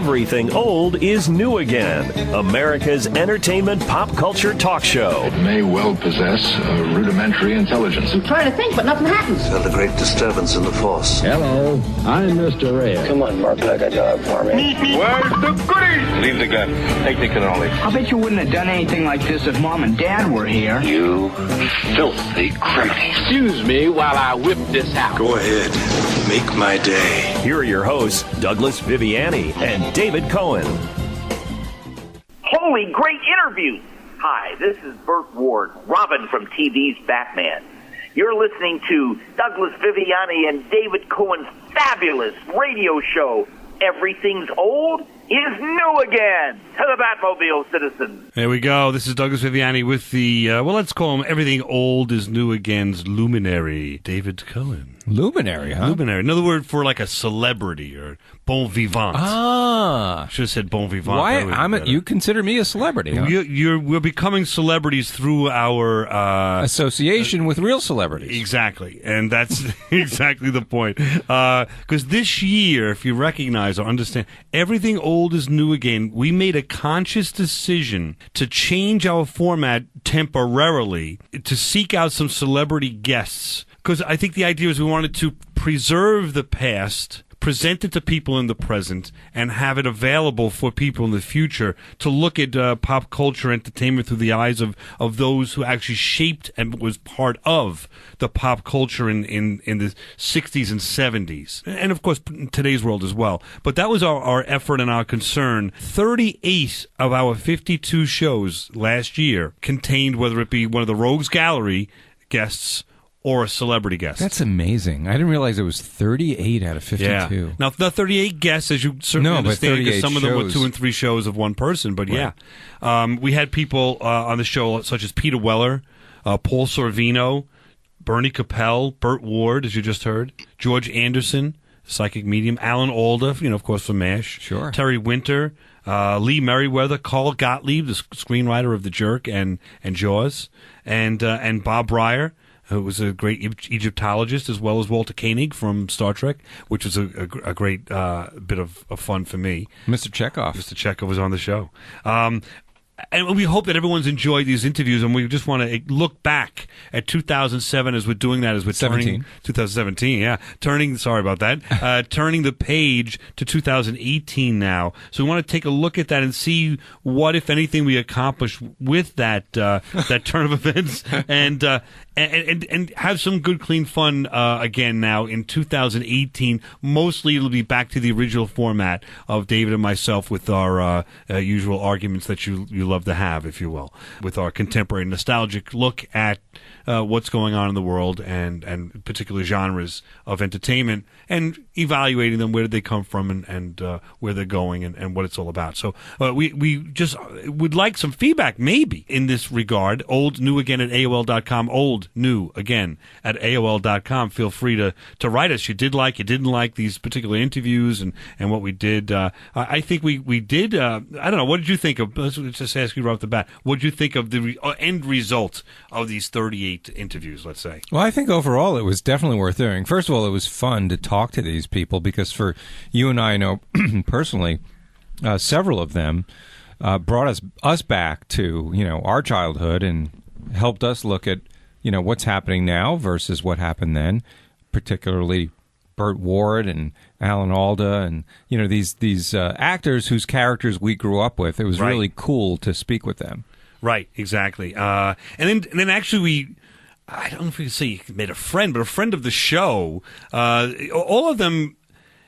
Everything old is new again. America's entertainment pop culture talk show. It may well possess a rudimentary intelligence. I'm trying to think, but nothing happens. Felt a great disturbance in the force. Hello, I'm Mr. Red. Come on, Mark, like a dog for me. Where's the goodies? Leave the gun. Take the cannoli. I bet you wouldn't have done anything like this if Mom and Dad were here. You filthy criminal. Excuse me while I whip this out. Go ahead. Make my day. Here are your hosts, Douglas Viviani and David Cohen. Holy great interview! Hi, this is Bert Ward, Robin from TV's Batman. You're listening to Douglas Viviani and David Cohen's fabulous radio show, Everything's Old is New Again. To the Batmobile, citizens. There we go. This is Douglas Viviani with the, let's call him Everything Old is New Again's luminary, David Cohen. Luminary, huh? Luminary. Another word for like a celebrity or bon vivant. Ah. Should have said bon vivant. Why? You consider me a celebrity, huh? We're becoming celebrities through our... association with real celebrities. Exactly. And that's exactly the point. Because this year, if you recognize or understand, Everything Old is New Again, we made a conscious decision to change our format temporarily to seek out some celebrity guests. Because I think the idea is we wanted to preserve the past, present it to people in the present, and have it available for people in the future to look at pop culture entertainment through the eyes of those who actually shaped and was part of the pop culture in the 60s and 70s. And, of course, in today's world as well. But that was our effort and our concern. 38 of our 52 shows last year contained, whether it be one of the Rogues Gallery guests or a celebrity guest. That's amazing. I didn't realize it was 38 out of 52. Yeah. Now, the 38 guests, as you certainly understand, because some of them were 2 and 3 shows of one person, but right. Yeah. We had people on the show such as Peter Weller, Paul Sorvino, Bernie Capel, Bert Ward, as you just heard, George Anderson, psychic medium, Alan Alda, of course, from MASH. Sure. Terry Winter, Lee Merriweather, Carl Gottlieb, the screenwriter of The Jerk and Jaws, and Bob Breyer, who was a great Egyptologist, as well as Walter Koenig from Star Trek, which was a great bit of fun for me. Mr. Chekhov. Mr. Chekhov was on the show. And we hope that everyone's enjoyed these interviews, and we just want to look back at 2007 as we're doing that, as we're turning 2017, yeah, sorry about that, turning the page to 2018 now. So we want to take a look at that and see what, if anything, we accomplished with that turn of events, and have some good, clean fun again now in 2018. Mostly it'll be back to the original format of David and myself with our usual arguments that you love to have, if you will, with our contemporary nostalgic look at what's going on in the world and particular genres of entertainment, and evaluating them, where did they come from, and where they're going, and what it's all about. So we just would like some feedback, maybe, in this regard. Old, new again at AOL.com. Old, new again at AOL.com. Feel free to write us. You did like, you didn't like these particular interviews and what we did. I think we did, I don't know, what did you think of, let's just ask you right off the bat, what did you think of the end result of these 38 interviews, let's say? Well, I think overall it was definitely worth doing. First of all, it was fun to talk to these people, because for you and I know personally, several of them brought us back to our childhood and helped us look at what's happening now versus what happened then, particularly Bert Ward and Alan Alda and these actors whose characters we grew up with. It was really cool to speak with them. Right, exactly. And then actually I don't know if we can say you made a friend, but a friend of the show. All of them,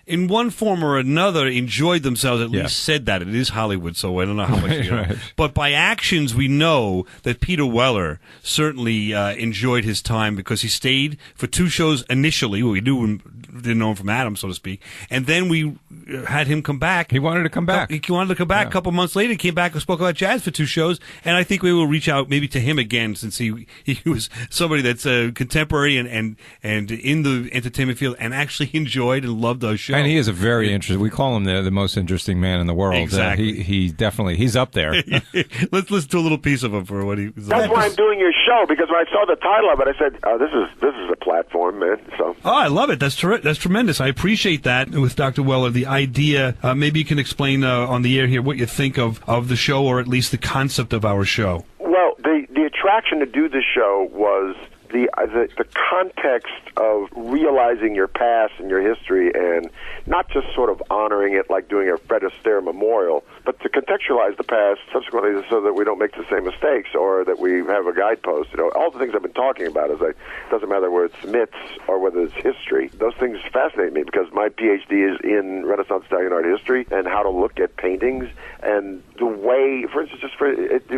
in one form or another, enjoyed themselves, at least said that. It is Hollywood, so I don't know how much, Right. But by actions, we know that Peter Weller certainly enjoyed his time, because he stayed for 2 shows initially. Well, we didn't know him from Adam, so to speak. And then we had him come back. He wanted to come back. He wanted to come back a couple months later. He came back and spoke about jazz for 2 shows. And I think we will reach out maybe to him again, since he was somebody that's contemporary and in the entertainment field, and actually enjoyed and loved those shows. And he is a very interesting. We call him the most interesting man in the world. Exactly. He definitely, he's up there. Let's listen to a little piece of him for what he was. That's why I'm doing your show because when I saw the title of it, I said, "Oh, this is a platform, man." So. Oh, I love it. That's tremendous. I appreciate that with Dr. Weller. The idea, maybe you can explain on the air here what you think of the show, or at least the concept of our show. Well, the attraction to do the show was the context of realizing your past and your history, and not just sort of honoring it like doing a Fred Astaire memorial, but to contextualize the past subsequently so that we don't make the same mistakes, or that we have a guidepost. All the things I've been talking about is doesn't matter whether it's myths or whether it's history. Those things fascinate me because my PhD is in Renaissance Italian art history and how to look at paintings, and the way, for instance, just for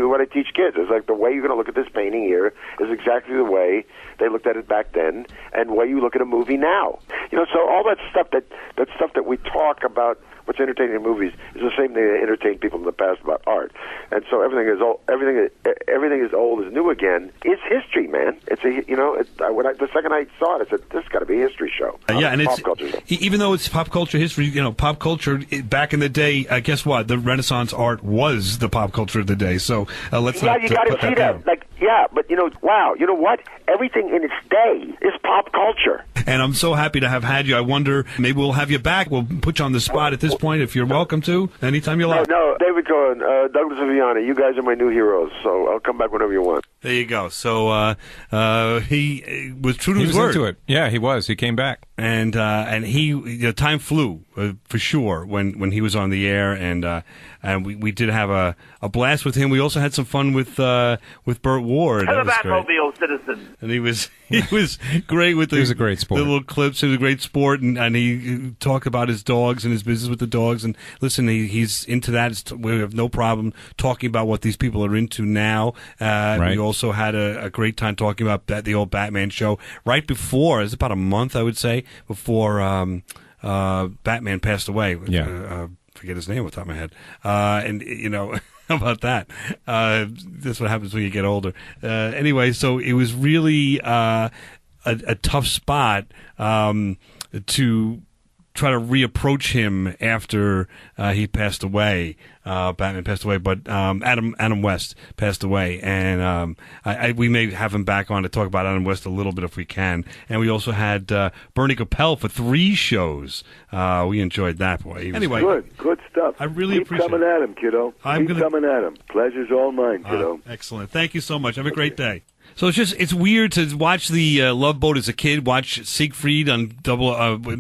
what I teach kids, is like the way you're going to look at this painting here is exactly the way they looked at it back then, and the way you look at a movie now. So all that stuff that we talk about, what's entertaining in movies, is the same thing that entertained people in the past about art. And so everything is old is new again. It's history, man. It's the second I saw it, I said, this has got to be a history show. And pop it's culture show. Even though it's pop culture history, pop culture back in the day. Guess what? The Renaissance art was the pop culture of the day. So let's not. You got to see that. But wow, you know what? Everything in its day is pop culture. And I'm so happy to have had you. I wonder, maybe we'll have you back. We'll put you on the spot at this point if you're welcome to, anytime you like. No, David Cohen, Douglas Viviani, you guys are my new heroes, so I'll come back whenever you want. There you go. So he was true to his word. He was into it. Yeah, he was. He came back. And he time flew for sure when he was on the air, and we did have a blast with him. We also had some fun with Bert Ward. And the Batmobile citizen. And he was great with he was a great sport. The little clips. He was a great sport, and he talked about his dogs and his business with the dogs. And listen, he's into that. We have no problem talking about what these people are into now. Right. We also had a great time talking about the old Batman show right before. It was about a month, I would say, before Batman passed away. Yeah. Forget his name off the top of my head. And how about that? That's what happens when you get older. Anyway, so it was really a tough spot to try to reapproach him after he passed away. Batman passed away, but Adam West passed away, and we may have him back on to talk about Adam West a little bit if we can. And we also had Bernie Capel for 3 shows. We enjoyed that, boy. Anyway, good stuff. I really appreciate Keep coming at him, kiddo. Keep coming at him. Pleasure's all mine, kiddo. Excellent. Thank you so much. Have a great day. So it's weird to watch the Love Boat as a kid, watch Siegfried on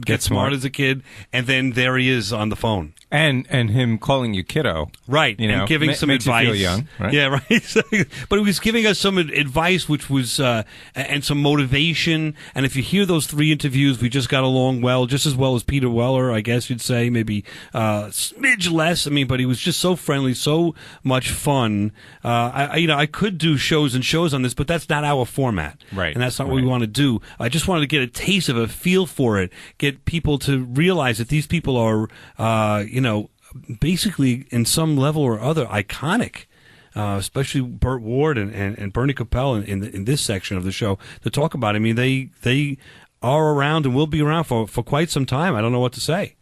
Get Smart as a kid, and then there he is on the phone. And him calling you kiddo. Right, and giving some advice. You feel young, right? Yeah, right. But he was giving us some advice, which was, and some motivation. And if you hear those 3 interviews, we just got along well, just as well as Peter Weller, I guess you'd say, maybe smidge less. I mean, but he was just so friendly, so much fun. I could do shows and shows on this, but that's not our format. Right. And that's not what we want to do. I just wanted to get a taste of a feel for it, get people to realize that these people are, basically in some level or other iconic, especially Bert Ward and Bernie Capel in this section of the show to talk about. I mean, they are around and will be around for quite some time. I don't know what to say.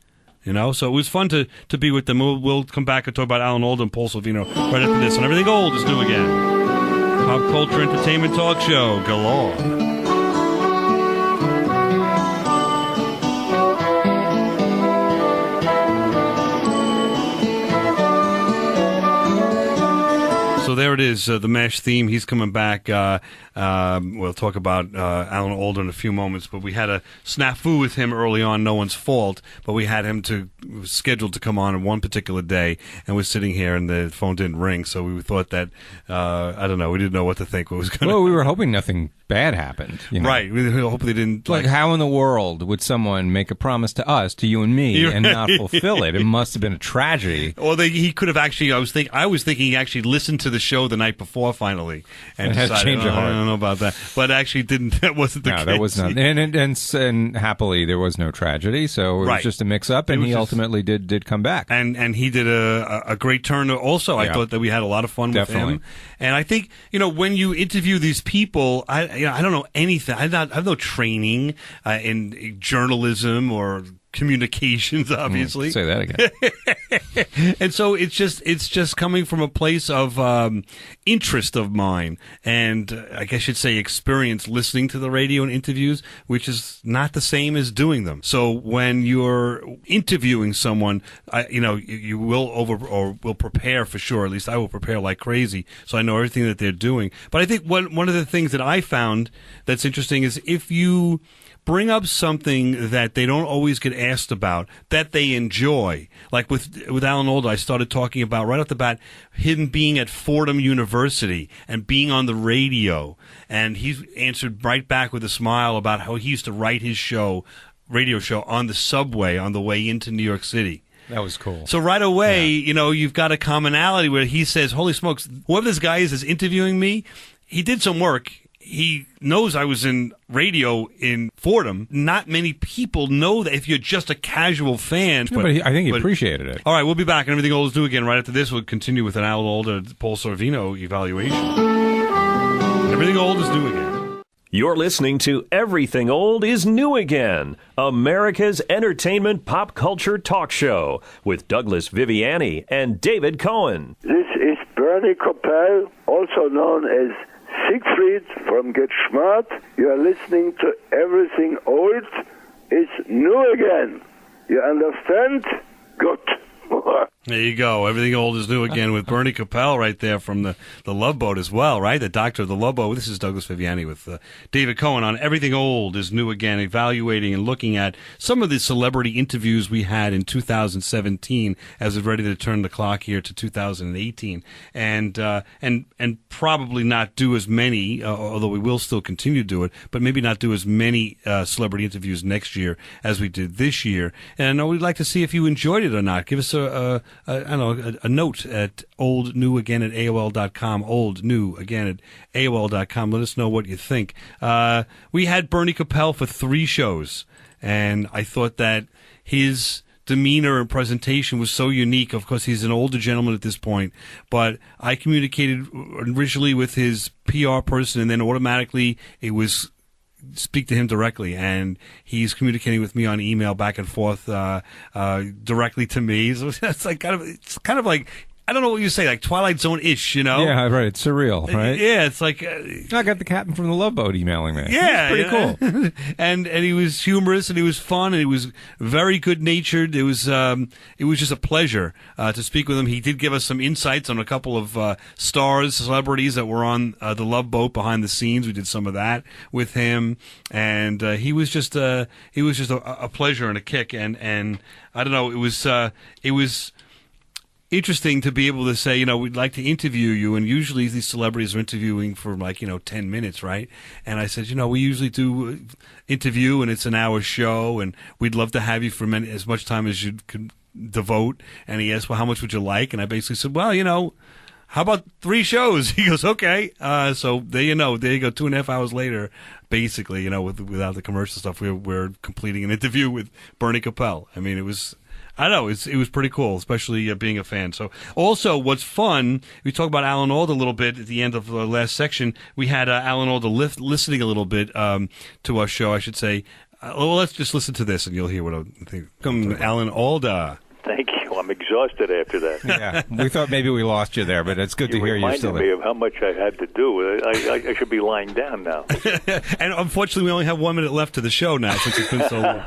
So it was fun to be with them. We'll come back and talk about Alan Alda and Paul Sorvino right after this. And everything old is new again. Pop culture entertainment talk show galore. So there it is, the MASH theme. He's coming back. We'll talk about Alan Alda in a few moments, but we had a snafu with him early on, no one's fault, but we had him scheduled to come on one particular day, and we're sitting here, and the phone didn't ring, so we thought that, I don't know, we didn't know what to think. What was going Well, we were hoping nothing bad happened. Right. We hope they didn't. Like, how in the world would someone make a promise to us, to you and me, and not fulfill it? It must have been a tragedy. Or he could have actually. I was thinking he actually listened to the show the night before finally, and had decided, change of heart. I don't know about that, but actually didn't. That wasn't the case. No, that was not. And happily, there was no tragedy. So it was just a mix-up, and he ultimately did come back. And he did a great turn. Also, I thought that we had a lot of fun with him. And I think when you interview these people, I don't know anything. I have no training in journalism or communications, obviously. Say that again. And so it's just coming from a place of interest of mine, and I guess you'd say experience listening to the radio and interviews, which is not the same as doing them. So when you're interviewing someone, you will prepare for sure. At least I will prepare like crazy, so I know everything that they're doing. But I think one of the things that I found that's interesting is if you bring up something that they don't always get asked about, that they enjoy. Like with Alan Alda, I started talking about right off the bat him being at Fordham University and being on the radio. And he answered right back with a smile about how he used to write his radio show on the subway on the way into New York City. That was cool. So right away, you've got a commonality where he says, holy smokes, whoever this guy is interviewing me, he did some work. He knows I was in radio in Fordham. Not many people know that if you're just a casual fan. But I think he appreciated it. All right, we'll be back and Everything Old is New again. Right after this, we'll continue with an Alan Alda, Paul Sorvino evaluation. Everything Old is New again. You're listening to Everything Old is New Again, America's entertainment pop culture talk show with Douglas Viviani and David Cohen. This is Bernie Coppell, also known as Siegfried from Get Smart. You are listening to Everything Old is New Again. You understand? Good. There you go. Everything Old is New again with Bernie Coppell right there from the Love Boat as well, right? The doctor of the Love Boat. This is Douglas Viviani with David Cohen on Everything Old is New Again, evaluating and looking at some of the celebrity interviews we had in 2017 as we're ready to turn the clock here to 2018, and probably not do as many, although we will still continue to do it, but maybe not do as many celebrity interviews next year as we did this year. And we'd like to see if you enjoyed it or not. Give us a note at oldnewagain@AOL.com, oldnewagain@AOL.com. Let us know what you think. We had Bernie Coppell for 3 shows, and I thought that his demeanor and presentation was so unique. Of course, he's an older gentleman at this point, but I communicated originally with his PR person, and then automatically it was speak to him directly, and he's communicating with me on email back and forth directly to me. So it's kind of like, I don't know what you say, like Twilight Zone-ish, Yeah, right. It's surreal, right? Yeah, it's like I got the captain from the Love Boat emailing me. Yeah, pretty cool. and he was humorous, and he was fun, and he was very good natured. It was just a pleasure to speak with him. He did give us some insights on a couple of celebrities that were on the Love Boat behind the scenes. We did some of that with him, and he was just a pleasure and a kick. And I don't know, it was interesting to be able to say, we'd like to interview you, and usually these celebrities are interviewing for 10 minutes, right? And I said, we usually do interview, and it's an hour show, and we'd love to have you for as much time as you can devote. And he asked, well, how much would you like? And I basically said, well, how about 3 shows? He goes, okay. So there you go, 2.5 hours later, basically, without the commercial stuff, we're completing an interview with Bernie Coppell. I mean, it was pretty cool, especially being a fan. So also what's fun, we talked about Alan Alda a little bit at the end of the last section. We had Alan Alda listening a little bit to our show, I should say. Well, let's just listen to this and you'll hear what I think. Come, Alan Alda. Thank you. I'm exhausted after that. Yeah, we thought maybe we lost you there, but it's good to hear you still there. You reminded me of how much I had to do. I should be lying down now. And unfortunately, we only have 1 minute left to the show now since it's been so long.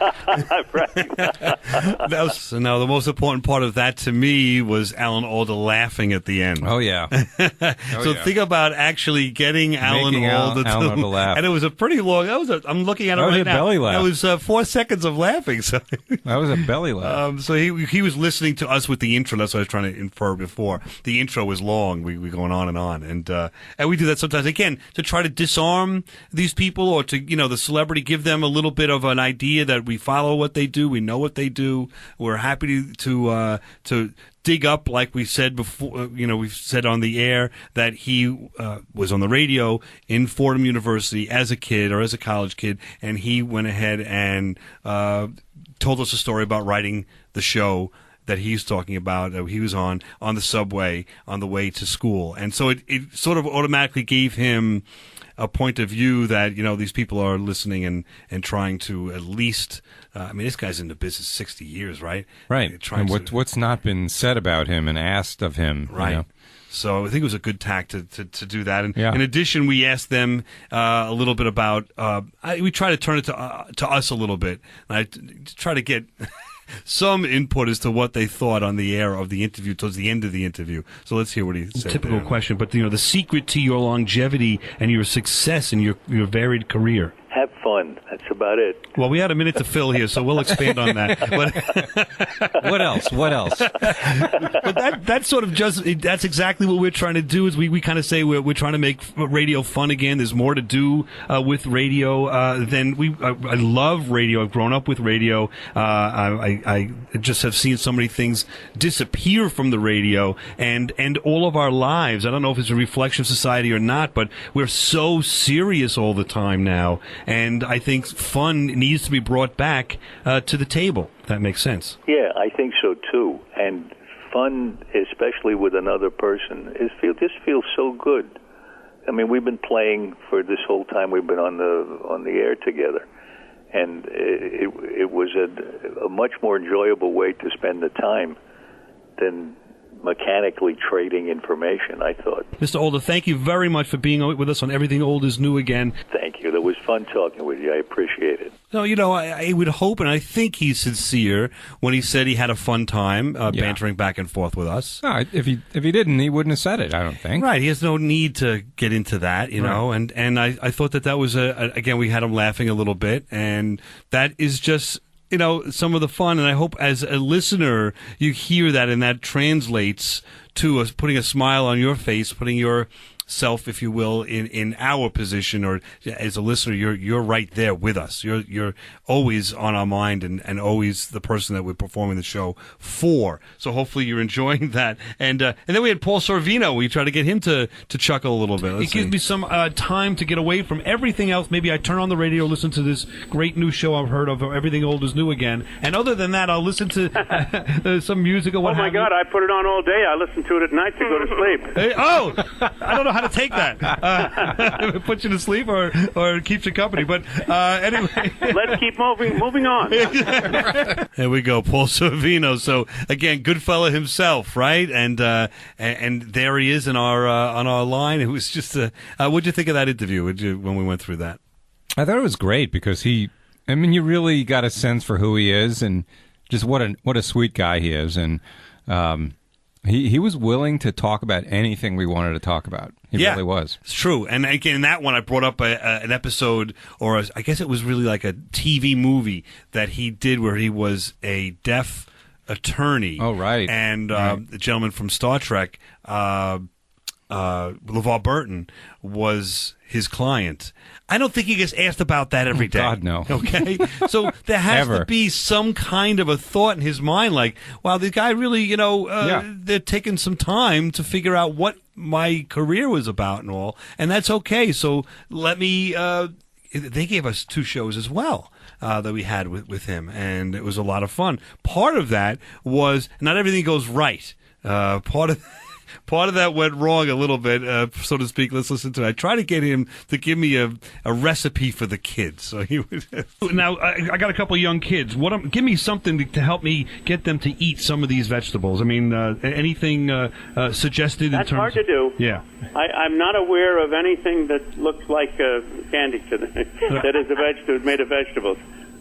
Right. So now the most important part of that to me was Alan Alda laughing at the end. Oh, yeah. Think about actually getting Alan Alda to laugh. And it was a pretty long, I'm looking at it right now. Belly laugh. That was 4 seconds of laughing. So that was a belly laugh. So he was listening to us with the intro. That's what I was trying to infer before. The intro was long. We going on, and we do that sometimes again to try to disarm these people, or to the celebrity, give them a little bit of an idea that we follow what they do, we know what they do. We're happy to dig up, like we said before. We've said on the air that he was on the radio in Fordham University as a kid or as a college kid, and he went ahead and told us a story about writing the show that he's talking about. He was on the subway on the way to school, and so it sort of automatically gave him a point of view that these people are listening and trying to at least. This guy's in the business 60 years, right? Right. And what's not been said about him and asked of him, right? So I think it was a good tack to do that. And yeah. In addition, we asked them a little bit about. We try to turn it to us a little bit. And I try to get some input as to what they thought on the air of the interview towards the end of the interview. So let's hear what he said. Typical question, but the secret to your longevity and your success in your varied career. Have fun. That's about it. Well, we had a minute to fill here, so we'll expand on that. But what else? But that's sort of that's exactly what we're trying to do. Is we kind of say we're trying to make radio fun again. There's more to do with radio than I love radio. I've grown up with radio. I just have seen so many things disappear from the radio and all of our lives. I don't know if it's a reflection of society or not, but we're so serious all the time now. And I think fun needs to be brought back to the table. If that makes sense. Yeah, I think so too. And fun, especially with another person, just feels so good. I mean, we've been playing for this whole time we've been on the air together, and it was a much more enjoyable way to spend the time than mechanically trading information, I thought. Mr. Alda, thank you very much for being with us on Everything Old is New Again. Thank you. It was fun talking with you. I appreciate it. No, I would hope, and I think he's sincere when he said he had a fun time bantering back and forth with us. No, if he didn't, he wouldn't have said it, I don't think. Right. He has no need to get into that, you know, and I thought that was, again, we had him laughing a little bit, and that is just... some of the fun, and I hope as a listener you hear that, and that translates to us putting a smile on your face, putting yourself, if you will, in our position, or as a listener, you're right there with us. You're always on our mind, and always the person that we're performing the show for. So hopefully you're enjoying that. And then we had Paul Sorvino. We tried to get him to chuckle a little bit. It gives me some time to get away from everything else. Maybe I turn on the radio, listen to this great new show I've heard of, Everything Old is New Again. And other than that, I'll listen to some music or what have you. Oh, my God, I put it on all day. I listen to it at night to go to sleep. Hey, I don't know how to take that. It puts you to sleep or keeps you company. But anyway. Let's keep moving on. There we go, Paul Sorvino. So, again, good fella himself, right? And there he is on our line. It was just what'd you think of that interview when we went through that? I thought it was great because you really got a sense for who he is and just what a sweet guy he is. And he was willing to talk about anything we wanted to talk about. He really was. It's true. And again, in that one, I brought up an episode, or I guess it was really like a TV movie that he did where he was a deaf attorney. Oh, right. And the gentleman from Star Trek, LeVar Burton, was his client. I don't think he gets asked about that every day. God, no. Okay? So there has to be some kind of a thought in his mind like, wow, the guy really, they're taking some time to figure out what my career was about and all, and that's okay. So let me, they gave us 2 shows as well that we had with him, and it was a lot of fun. Part of that was not everything goes right. Part of that went wrong a little bit, so to speak. Let's listen to it. I tried to get him to give me a recipe for the kids. So he would. Now, I got a couple of young kids. Give me something to help me get them to eat some of these vegetables. I mean, anything suggested? That's in terms hard to do. Yeah. I'm not aware of anything that looks like candy to them, that is made of vegetables.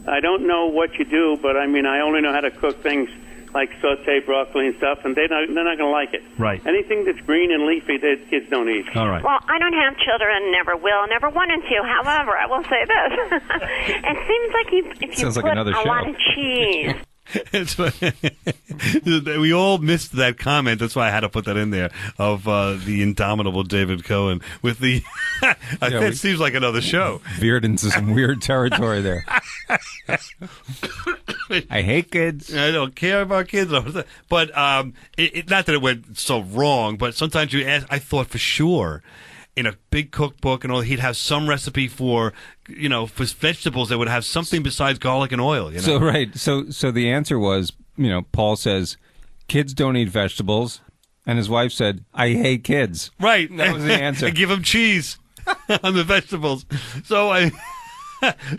I don't know what you do, but I only know how to cook things like saute broccoli and stuff, and they're not going to like it. Right. Anything that's green and leafy, the kids don't eat. All right. Well, I don't have children, never will, never wanted to. However, I will say this. It seems like if you put a lot of cheese... We all missed that comment. That's why I had to put that in there of the indomitable David Cohen with the. That seems like another show. Veered into some weird territory there. I hate kids. I don't care about kids. But not that it went so wrong, but sometimes you ask. I thought for sure in a big cookbook and all, he'd have some recipe for vegetables that would have something besides garlic and oil. So right. So the answer was, Paul says, kids don't eat vegetables, and his wife said, I hate kids. Right. That was the answer. And give them cheese. on the vegetables. So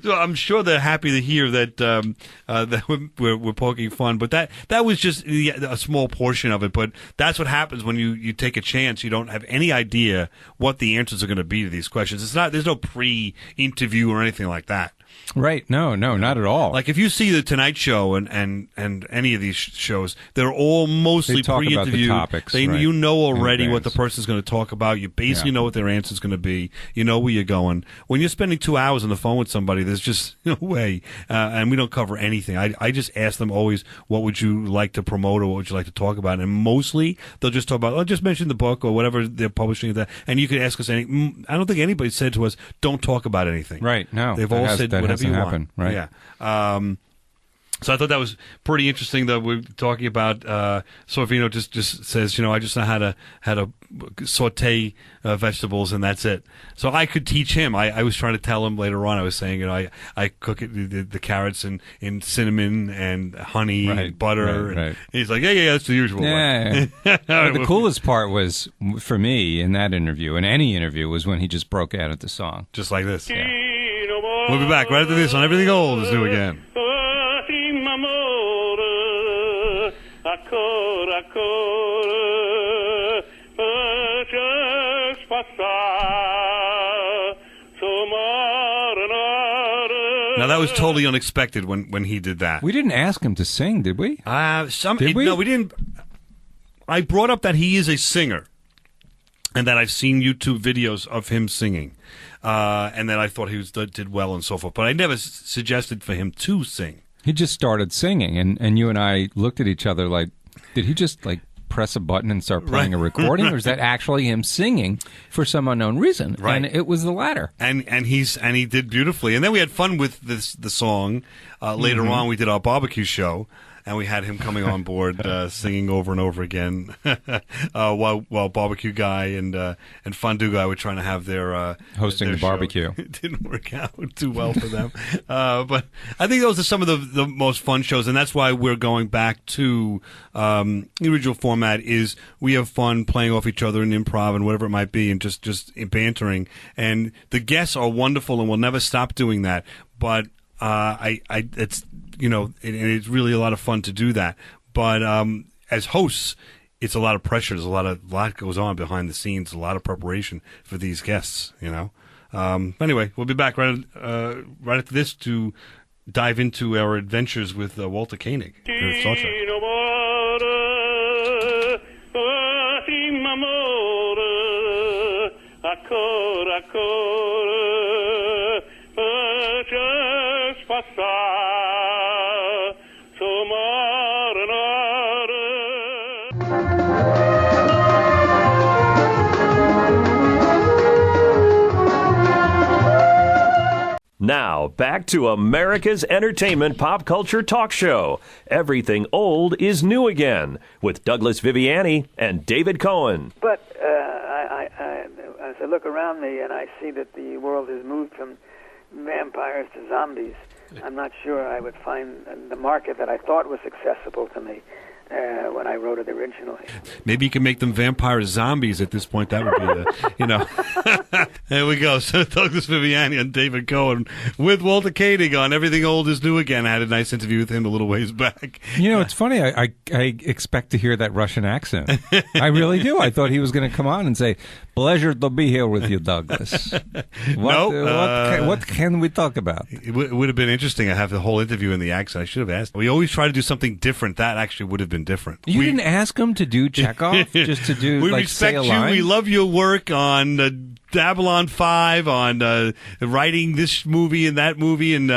so I'm sure they're happy to hear that that we're poking fun. But that was just a small portion of it. But that's what happens when you take a chance. You don't have any idea what the answers are going to be to these questions. There's no pre-interview or anything like that. Right. No, not at all. Like if you see the Tonight Show and any of these shows, they're all mostly They talk about the pre-interview. topics, right, You know already in what the advance. person's going to talk about. You basically know what their answer's going to be. You know where you're going. When you're spending 2 hours on the phone with somebody, there's just no way. And we don't cover anything. I just ask them always, what would you like to promote or what would you like to talk about? And mostly they'll just talk about, just mention the book or whatever they're publishing. And you could ask us anything. I don't think anybody said to us, don't talk about anything. Right. No. They've all said whatever you happen, want. right? Yeah. So I thought that was pretty interesting that we're talking about. Sorvino just says, I just know how to saute vegetables and that's it. So I could teach him. I was trying to tell him later on. I was saying, I cook it, the carrots in cinnamon and honey and butter. Right. And he's like, yeah, that's the usual. Yeah. One. But the coolest part was for me in that interview, in any interview, was when he just broke out at the song, just like this. Yeah. We'll be back right after this on Everything Old is New Again. Now that was totally unexpected when he did that. We didn't ask him to sing, did we? Did we? No, we didn't. I brought up that he is a singer, and that I've seen YouTube videos of him singing, and that I thought he did well and so forth. But I never suggested for him to sing. He just started singing, and you and I looked at each other like, did he just press a button and start playing a recording, or is that actually him singing for some unknown reason? Right. And it was the latter. And he did beautifully. And then we had fun with the song. Later on, we did our barbecue show, and we had him coming on board singing over and over again while Barbecue Guy and Fondue Guy were trying to have their hosting their the barbecue. It didn't work out too well for them. But I think those are some of the most fun shows, and that's why we're going back to the original format. Is we have fun playing off each other in improv and whatever it might be, and just bantering. And the guests are wonderful, and we'll never stop doing that. But it's and it's really a lot of fun to do that. But as hosts, it's a lot of pressure. There's a lot goes on behind the scenes. A lot of preparation for these guests. Anyway, we'll be back right after this to dive into our adventures with Walter Koenig. Here at Star Trek. Now, back to America's entertainment pop culture talk show. Everything Old is New Again, with Douglas Viviani and David Cohen. But as I look around me and I see that the world has moved from vampires to zombies, I'm not sure I would find the market that I thought was accessible to me when I wrote it originally. Maybe you can make them vampire zombies at this point. That would be There we go. So Douglas Viviani and David Cohen with Walter Koenig on Everything Old is New Again. I had a nice interview with him a little ways back. It's funny. I expect to hear that Russian accent. I really do. I thought he was going to come on and say, "Pleasure to be here with you, Douglas." What can we talk about? It would have been interesting. I have the whole interview in the accent. I should have asked. We always try to do something different. That actually would have been different. You didn't ask him to do Chekhov, just to do we respect say a you. line? We love your work on Babylon 5, on writing this movie and that movie, and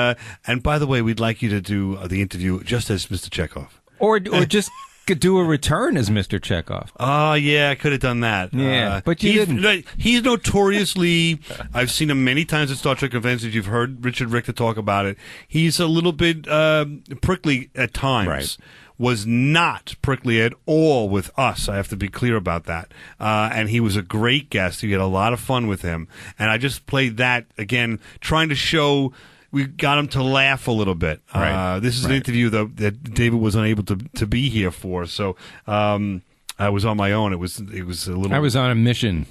by the way, we'd like you to do the interview just as Mr. Chekhov, or just could do a return as Mr. Chekhov. Oh yeah, I could have done that. Yeah, but you didn't. He's notoriously. I've seen him many times at Star Trek conventions. You've heard Richard Richter talk about it. He's a little bit prickly at times. Right. Was not prickly at all with us. I have to be clear about that. And he was a great guest. We had a lot of fun with him. And I just played that, again, trying to show we got him to laugh a little bit. Right. This is an interview that David was unable to be here for. So I was on my own. It was a little... I was on a mission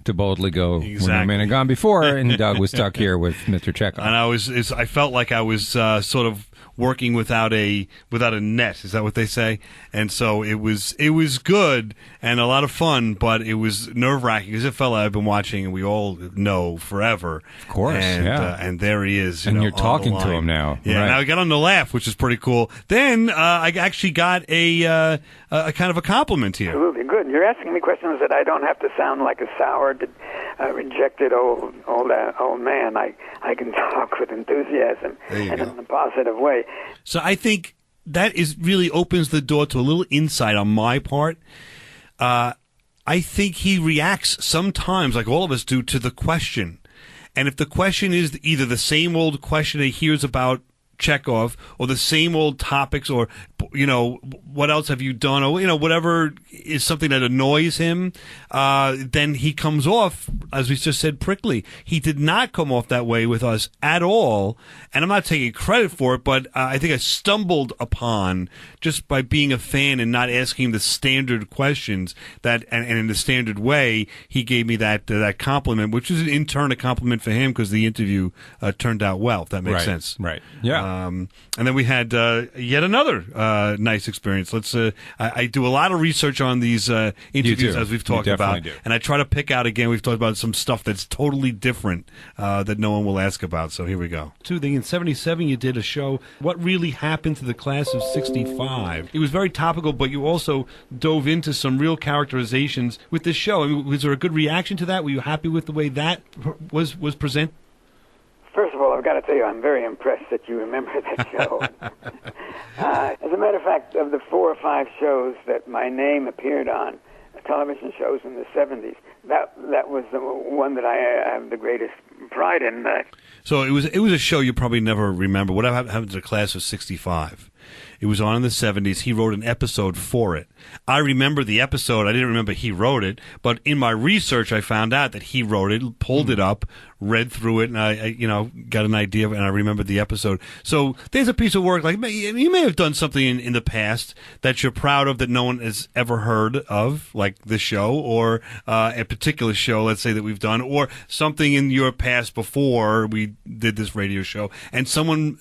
to boldly go Exactly. when no man had gone before, and Doug was stuck here with Mr. Chekhov. And I felt like I was sort of working without a net. Is that what they say? And so it was good and a lot of fun, but it was nerve-wracking because a fella I've been watching and we all know forever. Of course, and there he is. And know, you're talking on the to line. him now. Yeah, right. now I got on the laugh, which is pretty cool. Then I actually got a kind of a compliment here. Absolutely good. You're asking me questions that I don't have to sound like a soured, rejected old man. I can talk with enthusiasm and in a positive way. So I think that really opens the door to a little insight on my part. I think he reacts sometimes, like all of us do, to the question. And if the question is either the same old question that he hears about Chekhov, or the same old topics, or what else have you done, or whatever is something that annoys him, then he comes off, as we just said, prickly. He did not come off that way with us at all, and I'm not taking credit for it, but I think I stumbled upon, just by being a fan and not asking the standard questions, and in the standard way, he gave me that compliment, which is in turn a compliment for him because the interview turned out well, if that makes sense. Right. Yeah. And then we had yet another nice experience. I do a lot of research on these interviews, as we've talked about, and I try to pick out, again, we've talked about some stuff that's totally different that no one will ask about, so here we go. In 77, you did a show, What Really Happened to the Class of 65. It was very topical, but you also dove into some real characterizations with this show. I mean, was there a good reaction to that? Were you happy with the way that was presented? First of all, I've got to tell you, I'm very impressed that you remember that show. As a matter of fact, of the 4 or 5 shows that my name appeared on, television shows in the 70s, that was the one that I have the greatest pride in. So it was a show you probably never remember. What happened to the Class of 65? It was on in the 70s. He wrote an episode for it. I remember the episode. I didn't remember he wrote it, but in my research, I found out that he wrote it, pulled it up, read through it, and I got an idea of it, and I remembered the episode. So there's a piece of work, like you may have done something in the past that you're proud of that no one has ever heard of, like this show, or a particular show, let's say, that we've done, or something in your past before we did this radio show, and someone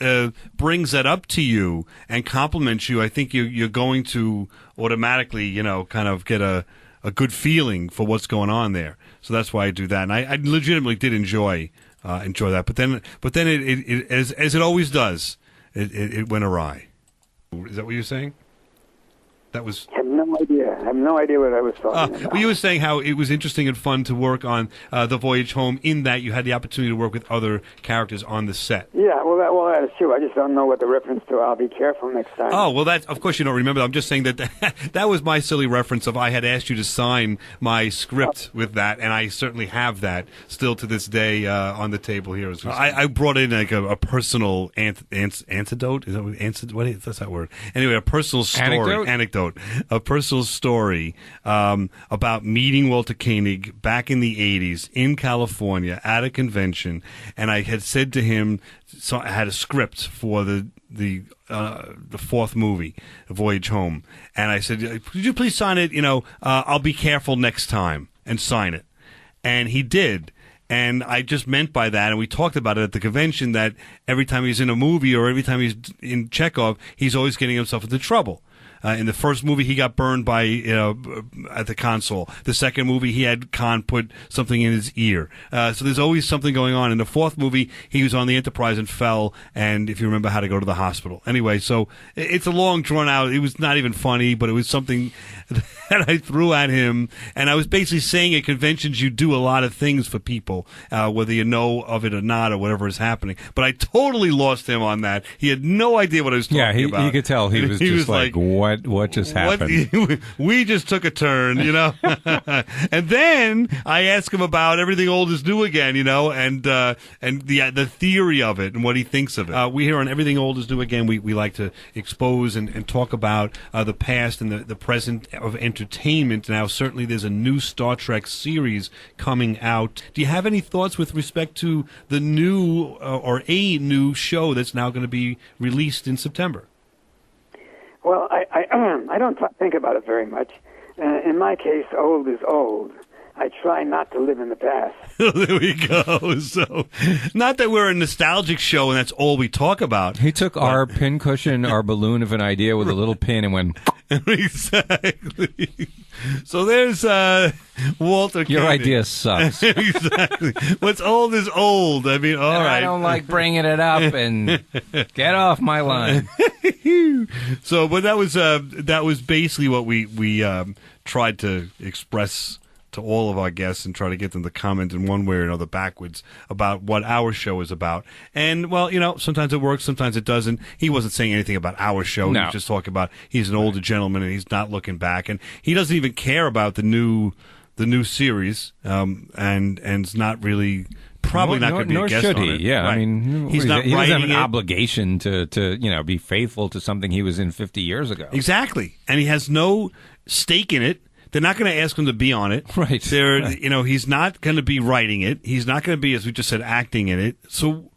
brings that up to you and compliments you. I think you're going to automatically, kind of get a good feeling for what's going on there. So that's why I do that, and I legitimately did enjoy that. But then it as it always does, it went awry. Is that what you're saying? That was. I have no idea what I was talking about. Well, you were saying how it was interesting and fun to work on The Voyage Home, in that you had the opportunity to work with other characters on the set. Yeah, well, that is true. I just don't know what the reference to. I'll be careful next time. Oh, well, of course you don't remember. I'm just saying that was my silly reference of I had asked you to sign my script with that, and I certainly have that still to this day on the table here. I brought in like a personal antidote. Is that what's that word? Anyway, a personal story. Anecdote. A personal story about meeting Walter Koenig back in the 80s in California at a convention, and I had said to him, so I had a script for the 4th movie, Voyage Home, and I said, could you please sign it? I'll be careful next time, and sign it. And he did. And I just meant by that, and we talked about it at the convention, that every time he's in a movie or every time he's in Chekhov, he's always getting himself into trouble. In the first movie, he got burned by at the console. The second movie, he had Khan put something in his ear. So there's always something going on. In the 4th movie, he was on the Enterprise and fell, and if you remember, had to go to the hospital. Anyway, so it's a long, drawn out. It was not even funny, but it was something that I threw at him. And I was basically saying at conventions, you do a lot of things for people, whether you know of it or not, or whatever is happening. But I totally lost him on that. He had no idea what I was talking about. Yeah, you could tell he was just like, what just happened? We just took a turn, And then I asked him about Everything Old is New Again, and the theory of it and what he thinks of it. We here on Everything Old is New Again, we like to expose and talk about the past and the present of entertainment. Now, certainly there's a new Star Trek series coming out. Do you have any thoughts with respect to the new or a new show that's now going to be released in September? Well, I don't think about it very much. In my case, old is old. I try not to live in the past. There we go. So, not that we're a nostalgic show and that's all we talk about. He took our pincushion, our balloon of an idea with a little pin and went... Exactly. So there's Walter Your Koenig. idea sucks. Exactly. What's old is old. I mean, all right. I don't like bringing it up and get off my line. So, but that was basically what we tried to express to all of our guests and try to get them to comment in one way or another backwards about what our show is about. And, well, sometimes it works, sometimes it doesn't. He wasn't saying anything about our show. No. He was just talking about he's an older gentleman and he's not looking back. And he doesn't even care about the new series and is not really... Probably not going to be a guest should on he. it. Yeah, Right. I mean, he doesn't have an it. obligation to be faithful to something he was in 50 years ago. Exactly, and he has no stake in it. They're not going to ask him to be on it. Right. He's not going to be writing it. He's not going to be, as we just said, acting in it. So,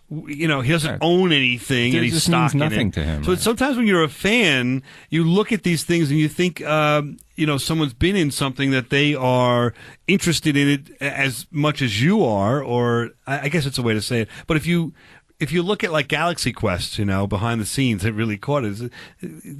he doesn't own anything, and he's just stuck means nothing in it. to him. So sometimes when you're a fan, you look at these things and you think, someone's been in something that they are interested in it as much as you are, or I guess it's a way to say it. But if you look at like Galaxy Quest, behind the scenes, it really caught it.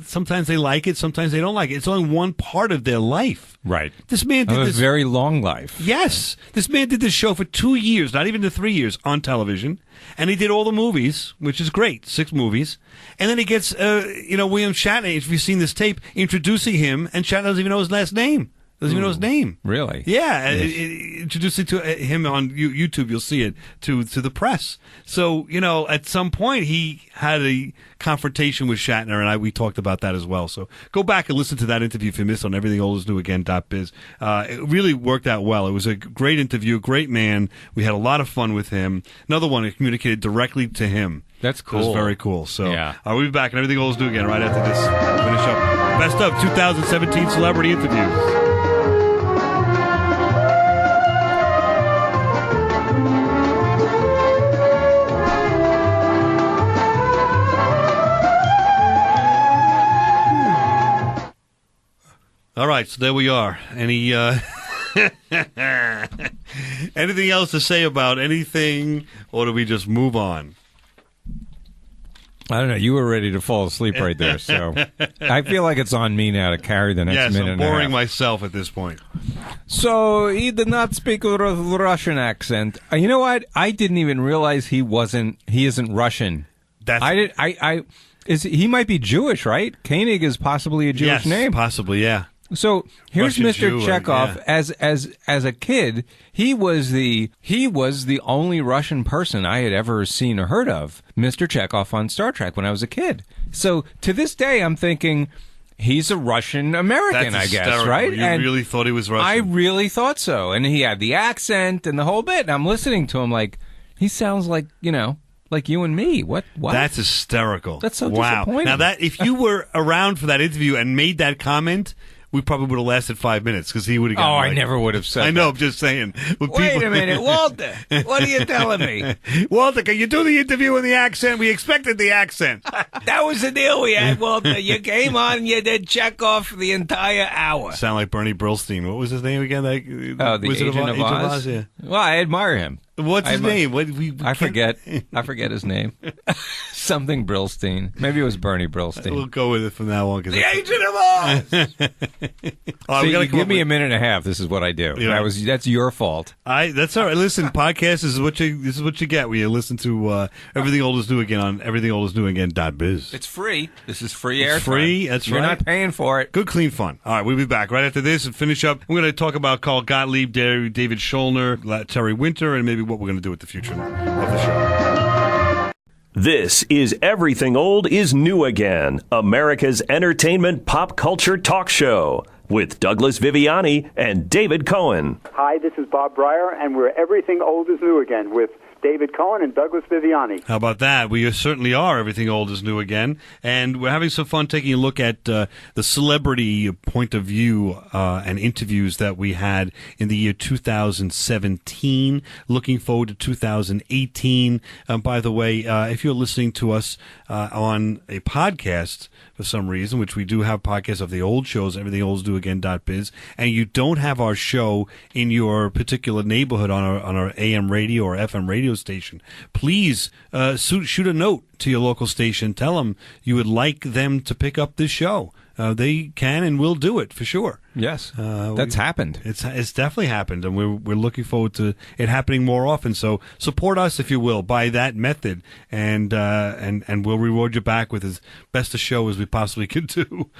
Sometimes they like it, sometimes they don't like it. It's only one part of their life. Right. This man did a this very long life. Yes, this man did this show for 2 years, not even the 3 years on television, and he did all the movies, which is great, 6 movies. And then he gets, William Shatner. If you've seen this tape, introducing him, and Shatner doesn't even know his last name. Doesn't even know his name. Really? Yeah, introducing to him on YouTube, you'll see it, to the press. So, at some point he had a confrontation with Shatner, and we talked about that as well. So go back and listen to that interview if you missed on everythingoldisnewagain.biz. It really worked out well. It was a great interview, great man. We had a lot of fun with him. Another one that communicated directly to him. That's cool. It was very cool. So yeah. We'll be back, and Everything Old is New Again right after this. We'll finish up Best of 2017 Celebrity Interviews. All right, so there we are. Any anything else to say about anything, or do we just move on? I don't know. You were ready to fall asleep right there, so I feel like it's on me now to carry the next minute I'm and a boring half. myself at this point. So he did not speak a Russian accent. You know what? I didn't even realize he isn't Russian. He might be Jewish, right? Koenig is possibly a Jewish name. Possibly, yeah. So here's Russian Mr. Jew, Chekhov. yeah. As a kid, he was the only Russian person I had ever seen or heard of. Mr. Chekhov on Star Trek when I was a kid. So to this day, I'm thinking he's a Russian American. That's I guess, hysterical. right? You and really thought he was Russian? I really thought so, and he had the accent and the whole bit. And I'm listening to him like he sounds like like you and me. What? That's hysterical. That's so wow. disappointing. Now that if you were around for that interview and made that comment, we probably would have lasted 5 minutes because he would have gotten. Oh, I never would have said. I know. That. I'm just saying. Wait a minute, Walter. What are you telling me? Walter, can you do the interview in the accent? We expected the accent. That was the deal we had, Walter. You came on and you did Chekhov for the entire hour. Sound like Bernie Brillstein. What was his name again? The Wizard Agent of Oz? Yeah. Well, I admire him. What's his name? I forget. I forget his name. Something Brillstein. Maybe it was Bernie Brillstein. We'll go with it from now on. The Agent of Oz! See, you give me a minute and a half. This is what I do. Yeah. That's your fault. That's all right. Listen, podcast this is what you get when you listen to Everything Old is New Again on everythingoldisnewagain.biz. It's free. This is free airtime. It's free. That's You're right. not paying for it. Good, clean fun. All right, we'll be back right after this and finish up. We're going to talk about Carl Gottlieb, David Schulner, Terry Winter, and maybe what we're going to do with the future of the show. This is Everything Old is New Again, America's entertainment pop culture talk show with Douglas Viviani and David Cohen. Hi, this is Bob Breyer, and we're Everything Old is New Again with David Cohen and Douglas Viviani. How about that? We certainly are. Everything old is new again. And we're having some fun taking a look at the celebrity point of view and interviews that we had in the year 2017. Looking forward to 2018. By the way, if you're listening to us on a podcast for some reason, which we do have podcasts of the old shows, everythingoldsdoagain.biz, and you don't have our show in your particular neighborhood on our AM radio or FM radio station, please shoot a note to your local station. Tell them you would like them to pick up this show. They can and will do it for sure. Yes, that's happened. It's definitely happened, and we're looking forward to it happening more often. So support us, if you will, by that method, and we'll reward you back with as best a show as we possibly could do.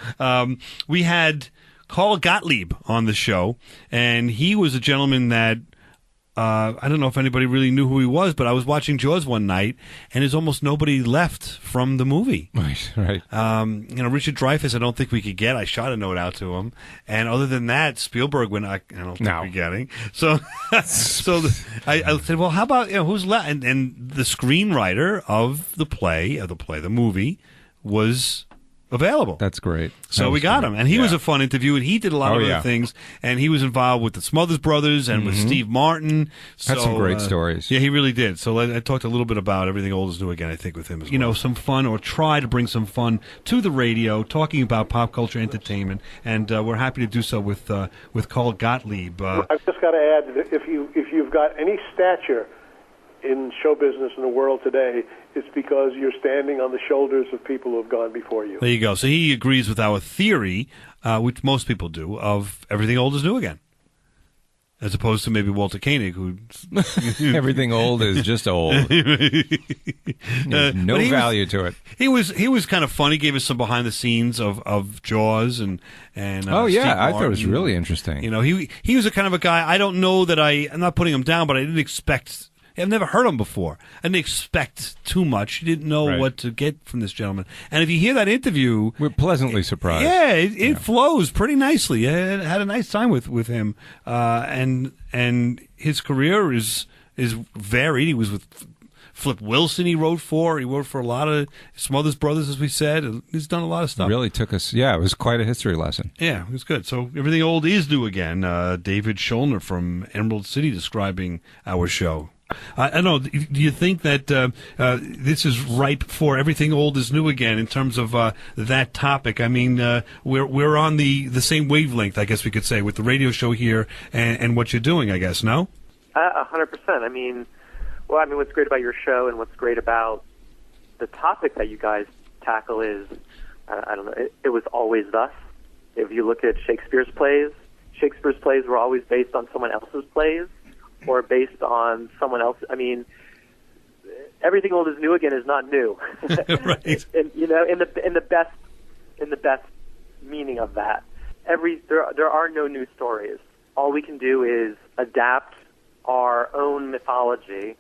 We had Carl Gottlieb on the show, and he was a gentleman that I don't know if anybody really knew who he was, but I was watching Jaws one night, and there's almost nobody left from the movie. Right. Richard Dreyfuss, I don't think we could get. I shot a note out to him, and other than that, Spielberg, I don't think we're getting. So, I said, well, how about who's left? And the screenwriter of the movie was available. That's great. So we got him, and he was a fun interview, and he did a lot of other things, and he was involved with the Smothers Brothers and with Steve Martin. Had some great stories. Yeah, he really did. So I talked a little bit about Everything Old is New Again, I think, with him as well. Some fun, or try to bring some fun to the radio, talking about pop culture entertainment, and we're happy to do so with Carl Gottlieb. I've just got to add that if you've got any stature in show business in the world today, it's because you're standing on the shoulders of people who have gone before you. There you go. So he agrees with our theory, which most people do, of everything old is new again, as opposed to maybe Walter Koenig, who everything old is just old. There's no value to it. He was kind of funny. Gave us some behind the scenes of Jaws and oh yeah, Steve Martin. I thought it was really interesting. He was a kind of a guy. I don't know that I'm not putting him down, but I didn't expect. I've never heard him before. I didn't expect too much. You didn't know what to get from this gentleman. And if you hear that interview, we're pleasantly surprised. Yeah, it flows pretty nicely. I had a nice time with him, and his career is varied. He was with Flip Wilson. He wrote for a lot of Smothers Brothers, as we said. He's done a lot of stuff. Really took us. Yeah, it was quite a history lesson. Yeah, it was good. So everything old is new again. David Schulner from Emerald City describing our show. I don't know. Do you think that this is ripe for everything old is new again in terms of that topic? I mean, we're on the same wavelength, I guess we could say, with the radio show here and what you're doing, I guess, no? 100%. I mean, what's great about your show and what's great about the topic that you guys tackle is, I don't know, it was always thus. If you look at Shakespeare's plays were always based on someone else's plays, or based on someone else. I mean, everything old is new again is not new. Right. And, in the best meaning of that. There are no new stories. All we can do is adapt our own mythology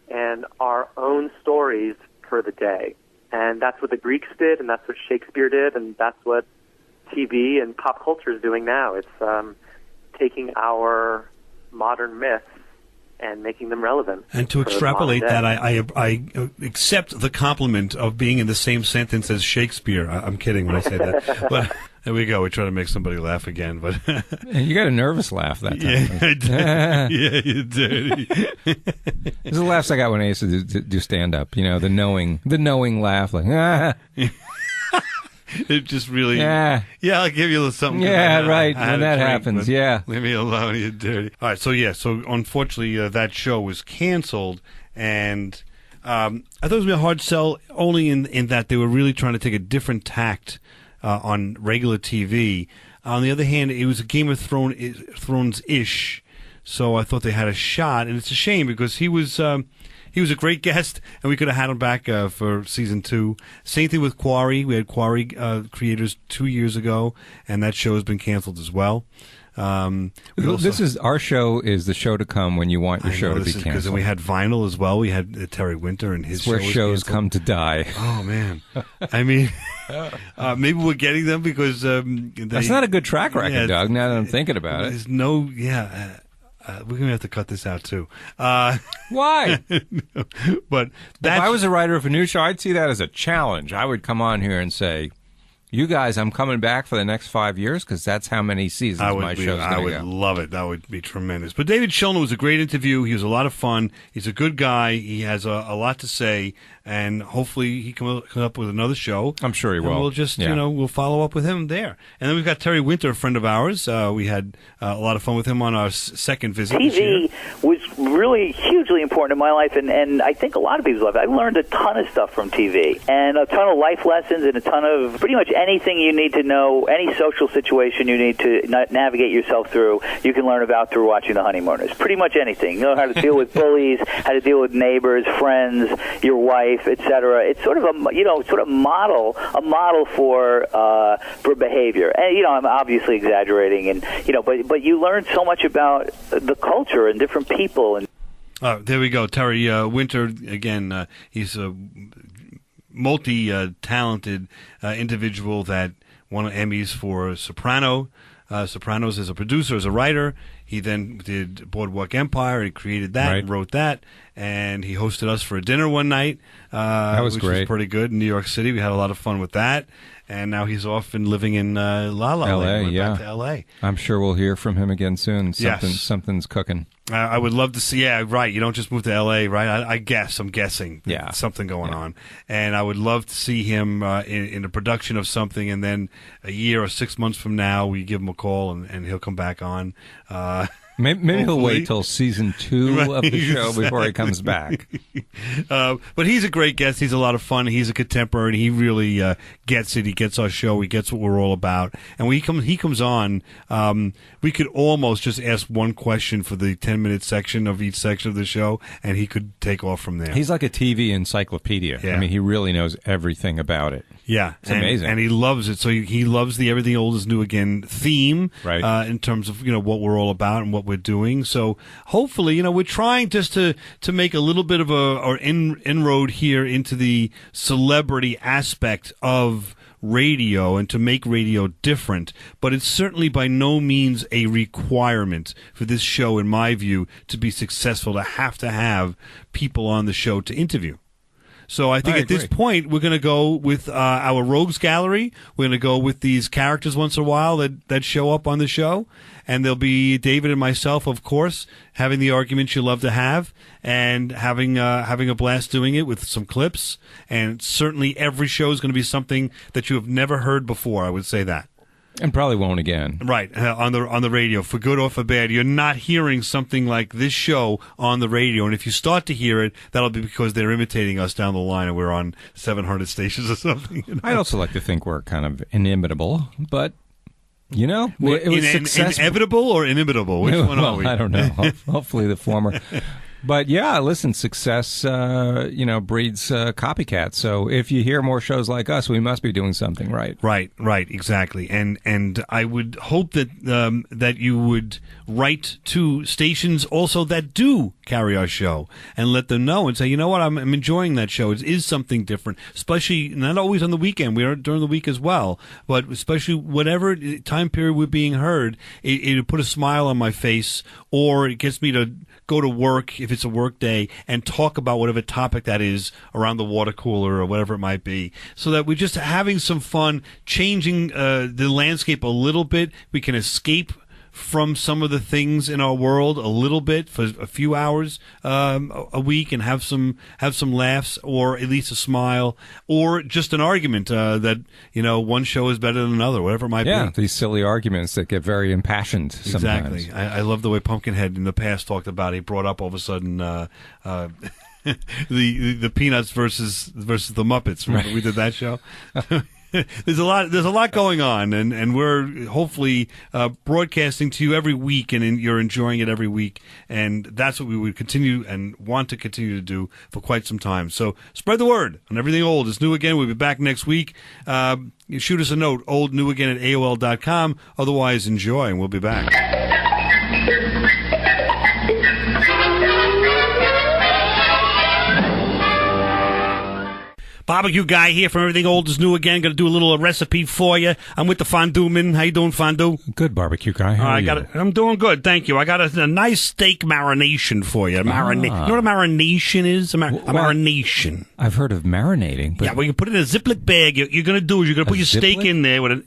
and our own stories for the day. And that's what the Greeks did, and that's what Shakespeare did, and that's what TV and pop culture is doing now. It's taking our modern myths and making them relevant. And to extrapolate that, I accept the compliment of being in the same sentence as Shakespeare. I'm kidding when I say that. But there we go. We try to make somebody laugh again. But and you got a nervous laugh that time. Yeah, I did. Yeah, you did. Those are the laughs I got when I used to do stand-up. The knowing laugh, like, ah. It just really... Yeah, I'll give you something. Yeah, right, when that happens, yeah. Leave me alone, you dirty. All right, so unfortunately that show was canceled, and I thought it was a hard sell only in that they were really trying to take a different tact on regular TV. On the other hand, it was a Game of Thrones-ish, so I thought they had a shot, and it's a shame because he was a great guest, and we could have had him back for season 2. Same thing with Quarry. We had Quarry creators 2 years ago, and that show has been canceled as well. Our show is the show to come when you want your show to be canceled. Because then we had Vinyl as well. We had Terry Winter and his it's show. Where was shows canceled. come to die. Oh man, I mean, maybe we're getting them because that's not a good track record, Doug. Now that I'm thinking about it, there's no We're going to have to cut this out, too. Why? But if I was a writer of a new show, I'd see that as a challenge. I would come on here and say, you guys, I'm coming back for the next 5 years because that's how many seasons my show's going to go. I would love it. That would be tremendous. But David Schulner was a great interview. He was a lot of fun. He's a good guy. He has a lot to say, and hopefully he comes up with another show. I'm sure he will. We'll just, we'll follow up with him there. And then we've got Terry Winter, a friend of ours. We had a lot of fun with him on our second visit. TV was really hugely important in my life, and I think a lot of people's life. I learned a ton of stuff from TV, and a ton of life lessons, and a ton of pretty much anything you need to know, any social situation you need to navigate yourself through, you can learn about through watching The Honeymooners. Pretty much anything. You know how to deal with bullies, how to deal with neighbors, friends, your wife, etc. It's sort of a model for behavior. And I'm obviously exaggerating, and but you learn so much about the culture and different people. And there we go, Terry Winter again. He's a multi-talented individual that won Emmys for Sopranos as a producer, as a writer. He then did Boardwalk Empire. He created that, and wrote that, and he hosted us for a dinner one night. That was which great. Was pretty good in New York City. We had a lot of fun with that. And now he's off and living in La La Land. L.A., back to L.A. I'm sure we'll hear from him again soon. Something's cooking. I would love to see. Yeah, right. You don't just move to L.A., right? I'm guessing. Yeah. Something going on. And I would love to see him in a production of something, and then a year or 6 months from now, we give him a call, and he'll come back on. Maybe he'll wait till season 2 of the show before he comes back. But he's a great guest. He's a lot of fun. He's a contemporary. He really gets it. He gets our show. He gets what we're all about. And when he comes on, we could almost just ask one question for the 10-minute section of each section of the show, and he could take off from there. He's like a TV encyclopedia. Yeah. I mean, he really knows everything about it. Yeah. It's amazing. And he loves it. So he loves the Everything Old is New Again theme, right. In terms of what we're all about and what we're doing. So hopefully, we're trying just to make a little bit of an inroad here into the celebrity aspect of radio and to make radio different, but it's certainly by no means a requirement for this show, in my view, to be successful, to have people on the show to interview. So I think at this point, we're going to go with our Rogues Gallery. We're going to go with these characters once in a while that show up on the show. And there'll be David and myself, of course, having the arguments you love to have and having a blast doing it with some clips. And certainly every show is going to be something that you have never heard before, I would say that. And probably won't again. Right, on the radio, for good or for bad. You're not hearing something like this show on the radio, and if you start to hear it, that'll be because they're imitating us down the line and we're on 700 stations or something. I'd also like to think we're kind of inimitable, but, it was successful. Inevitable or inimitable? Which one are we? I don't know. Hopefully the former. But yeah, listen, success, breeds copycats. So if you hear more shows like us, we must be doing something right. Right, exactly. And I would hope that that you would write to stations also that do carry our show and let them know and say, you know what, I'm enjoying that show. It is something different, especially not always on the weekend. We are during the week as well, but especially whatever time period we're being heard, it put a smile on my face, or it gets me to go to work if it's a work day and talk about whatever topic that is around the water cooler or whatever it might be, so that we're just having some fun, changing the landscape a little bit. We can escape from some of the things in our world a little bit for a few hours a week and have some laughs, or at least a smile, or just an argument that one show is better than another, whatever it might be. Yeah, these silly arguments that get very impassioned sometimes. Exactly. I love the way Pumpkinhead in the past talked about it. He brought up all of a sudden the Peanuts versus the Muppets. Remember we did that show? There's a lot going on, and we're hopefully broadcasting to you every week, and you're enjoying it every week, and that's what we would continue and want to continue to do for quite some time. So spread the word on Everything Old is New Again. We'll be back next week. You shoot us a note, oldnewagain@AOL.com. Otherwise, enjoy, and we'll be back. Barbecue guy here from Everything Old is New Again. Going to do a little recipe for you. I'm with the Fondue Man. How you doing, Fondue? Good, barbecue guy. How are you? I'm doing good, thank you. I got a nice steak marination for you. You know what a marination is? A marination. I've heard of marinating. But yeah, well, you put it in a Ziploc bag. You're going to do is you're going to put your steak in there with a...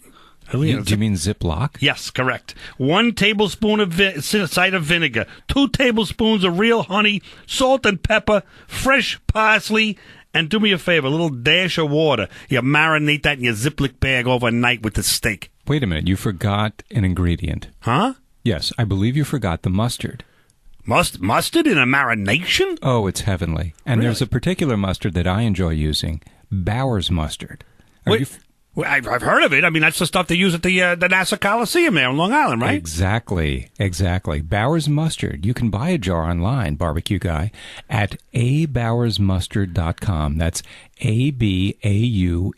Do you mean Ziploc? Yes, correct. 1 tablespoon of cider vinegar, 2 tablespoons of real honey, salt and pepper, fresh parsley, and do me a favor, a little dash of water. You marinate that in your Ziploc bag overnight with the steak. Wait a minute, you forgot an ingredient. Huh? Yes, I believe you forgot the mustard. Mustard in a marination? Oh, it's heavenly. And Really? there's a particular mustard that I enjoy using, Bowers mustard. Well, I've heard of it. I mean, that's the stuff they use at the NASA Coliseum there in Long Island, right? Exactly. Bowers Mustard. You can buy a jar online, barbecue guy, at abowersmustard.com. That's ABAUERS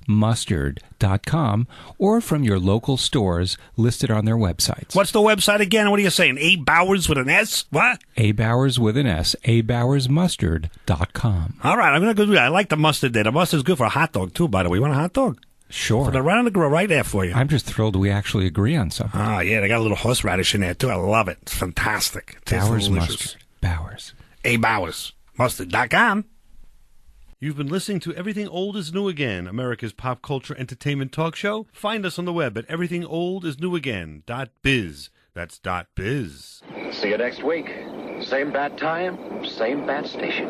mustard.com, or from your local stores listed on their websites. What's the website again? What are you saying? A Bowers with an S? What? A Bowers with an S. abowersmustard.com. All right, I'm going to go do that. I like the mustard there. The mustard's good for a hot dog, too, by the way. You want a hot dog? Sure. Put it right on the grill right there for you. I'm just thrilled we actually agree on something. Oh, yeah, they got a little horseradish in there, too. I love it. It's fantastic. It tastes Bowers delicious. Mustard. Bowers. A Bowers. Mustard.com. You've been listening to Everything Old is New Again, America's pop culture entertainment talk show. Find us on the web at everythingoldisnewagain.biz. That's .biz. See you next week. Same bat time, same bat station.